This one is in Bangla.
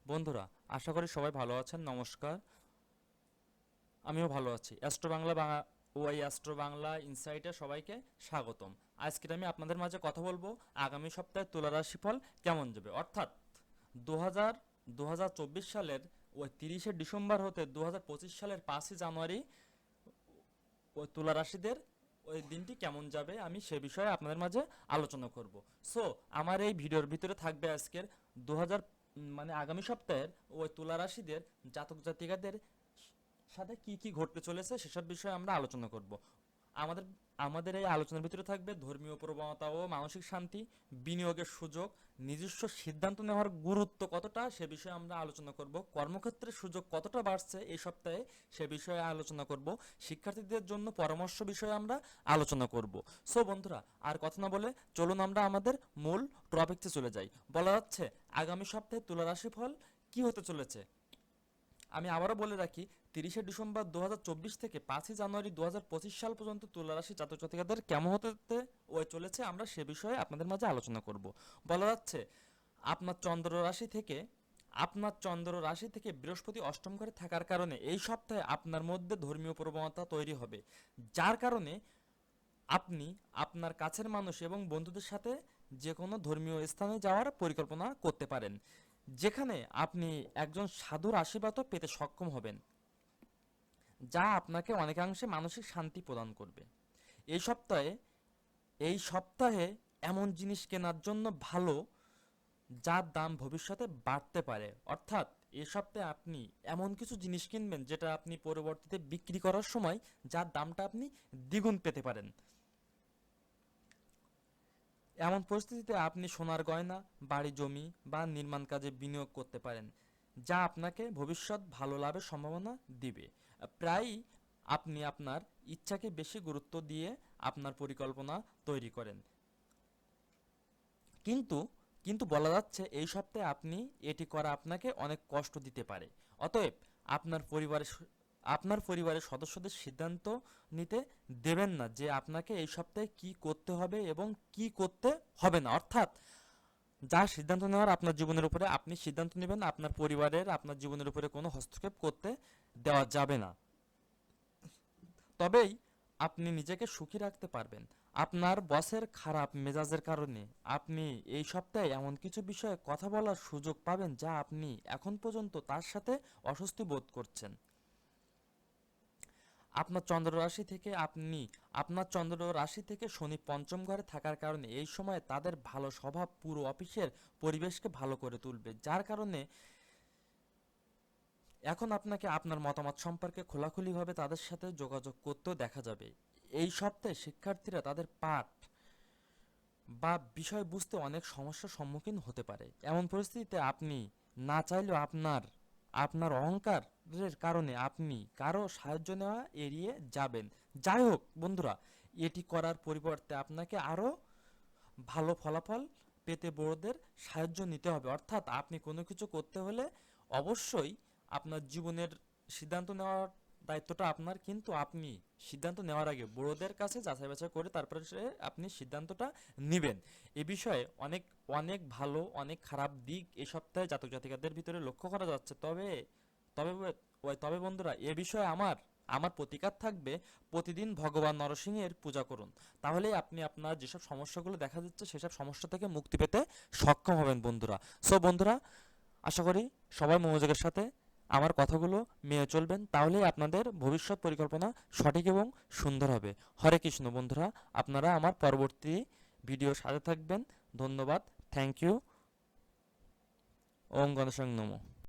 বন্ধুরা, আশা করি সবাই ভালো আছেন। নমস্কার, আমিও ভালো আছি। অ্যাস্ট্রো বাংলা ওই অ্যাস্ট্রো বাংলা ইনসাইটে সবাইকে স্বাগতম। আজকে আমি আপনাদের মাঝে কথা বলবো আগামী সপ্তাহে তুলা রাশিফল কেমন যাবে, অর্থাৎ দু হাজার 2024 সালের ওই 30শে ডিসেম্বর হতে 2025 সালের 5ই জানুয়ারি ওই তুলা রাশিদের ওই দিনটি কেমন যাবে আমি সে বিষয়ে আপনাদের মাঝে আলোচনা করব। সো আমার এই ভিডিওর ভিতরে থাকবে আজকের 2000 মানে আগামী সপ্তাহের ওই তুলা রাশিদের জাতক জাতিকাদের সাথে কি কি ঘটতে চলেছে সেসব বিষয়ে আমরা আলোচনা করব। আমাদের আমাদের এই আলোচনার ভিতরে থাকবে ধর্মীয় প্রবণতা ও মানসিক শান্তি, বিনিয়োগের সুযোগ, নিজস্ব সিদ্ধান্ত নেওয়ার গুরুত্ব কতটা সে বিষয়ে আমরা আলোচনা করব, কর্মক্ষেত্রের সুযোগ কতটা বাড়ছে এই সপ্তাহে সে বিষয়ে আলোচনা করব, শিক্ষার্থীদের জন্য পরামর্শ বিষয়ে আমরা আলোচনা করব। সো বন্ধুরা, আর কথা না বলে চলুন আমরা আমাদের মূল টপিকতে চলে যাই। বলা যাচ্ছে আগামী সপ্তাহে তুলা রাশিফল কি হতে চলেছে। আমি আবারও বলে রাখি, 30শে ডিসেম্বর 2024 থেকে 5ই জানুয়ারি 2025 সাল পর্যন্ত তুলা রাশি জাতক জাতিকাদের কেমন হতে ওই চলেছে আমরা সে বিষয়ে আপনাদের মাঝে আলোচনা করব। বলা যাচ্ছে আপনার চন্দ্র রাশি থেকে বৃহস্পতি অষ্টম ঘরে থাকার কারণে এই সপ্তাহে আপনার মধ্যে ধর্মীয় প্রবণতা তৈরি হবে, যার কারণে আপনি আপনার কাছের মানুষ এবং বন্ধুদের সাথে যে কোনো ধর্মীয় স্থানে যাওয়ার পরিকল্পনা করতে পারেন, যেখানে আপনি একজন সাধুর আশীর্বাদও পেতে সক্ষম হবেন, যা আপনাকে অনেকাংশে মানসিক শান্তি প্রদান করবে। এই সপ্তাহে এই সপ্তাহে এমন জিনিস কেনার জন্য ভালো, যার দাম ভবিষ্যতে বাড়তে পারে। অর্থাৎ এই সপ্তাহে আপনি এমন কিছু জিনিস কিনবেন যেটা আপনি পরবর্তীতে বিক্রি করার সময় যার দামটা আপনি দ্বিগুণ পেতে পারেন। এমন পরিস্থিতিতে আপনি সোনার গয়না, বাড়ি, জমি বা নির্মাণ কাজে বিনিয়োগ করতে পারেন, যা আপনাকে ভবিষ্যৎ ভালো লাভের সম্ভাবনা দিবে। প্রায়ই আপনি আপনার ইচ্ছাকে বেশি গুরুত্ব দিয়ে আপনার পরিকল্পনা তৈরি করেন, কিন্তু কিন্তু বলা যাচ্ছে এই সপ্তাহে আপনি এটি করা আপনাকে অনেক কষ্ট দিতে পারে। অতএব আপনার পরিবারের আপনার পরিবারের সদস্যদের সিদ্ধান্ত নিতে দেবেন না যে আপনাকে এই সপ্তাহে কি করতে হবে এবং কি করতে হবে না। অর্থাৎ যা সিদ্ধান্ত নেওয়ার আপনার জীবনের উপরে আপনি সিদ্ধান্ত নেবেন, আপনার পরিবারের আপনার জীবনের উপরে কোনো হস্তক্ষেপ করতে দেওয়া যাবে না। তবেই আপনি নিজেকে সুখী রাখতে পারবেন। আপনার বসের খারাপ মেজাজের কারণে আপনি এই সপ্তাহে এমন কিছু বিষয়ে কথা বলার সুযোগ পাবেন যা আপনি এখন পর্যন্ত তার সাথে অস্বস্তি বোধ করছেন। আপনার চন্দ্র রাশি থেকে শনি পঞ্চম ঘরে থাকার কারণে এই সময় তাদের ভালো স্বভাব পুরো অফিসের পরিবেশকে ভালো করে তুলবে, যার কারণে এখন আপনাকে আপনার মতামত সম্পর্কে খোলাখুলিভাবে তাদের সাথে যোগাযোগ করতেও দেখা যাবে। এই সপ্তাহে শিক্ষার্থীরা তাদের পাঠ বা বিষয় বুঝতে অনেক সমস্যার সম্মুখীন হতে পারে। এমন পরিস্থিতিতে আপনি না চাইলেও আপনার অহংকারের কারণে আপনি কারো সাহায্য নেওয়া এড়িয়ে যাবেন। যাই হোক বন্ধুরা, এটি করার পরিবর্তে আপনাকে আরও ভালো ফলাফল পেতে বড়দের সাহায্য নিতে হবে। অর্থাৎ আপনি কোনো কিছু করতে হলে অবশ্যই আপনার জীবনের সিদ্ধান্ত নেওয়ার দায়িত্বটা আপনার, কিন্তু আপনি সিদ্ধান্ত নেওয়ার আগে বড়দের কাছে যাচাই বাছাই করে তারপরে আপনি সিদ্ধান্তটা নেবেন। এ বিষয়ে অনেক অনেক ভালো অনেক খারাপ দিক এই সপ্তাহে জাতক জাতিকাদের ভিতরে লক্ষ্য করা যাচ্ছে। তবে তবে বন্ধুরা, এ বিষয়ে আমার আমার প্রতিকার থাকবে, প্রতিদিন ভগবান নরসিংহের পূজা করুন, তাহলে আপনি আপনার যেসব সমস্যাগুলো দেখা যাচ্ছে সেসব সমস্যা থেকে মুক্তি পেতে সক্ষম হবেন বন্ধুরা। সো বন্ধুরা, আশা করি সবাই মনোযোগের সাথে আমার কথাগুলো মেনে চলবেন, তাহলেই আপনাদের ভবিষ্যৎ পরিকল্পনা সঠিক এবং সুন্দর হবে। হরে কৃষ্ণ বন্ধুরা, আপনারা আমার পরবর্তী ভিডিওর সাথে থাকবেন। ধন্যবাদ, থ্যাংক ইউ। ওম গণেশং নমঃ।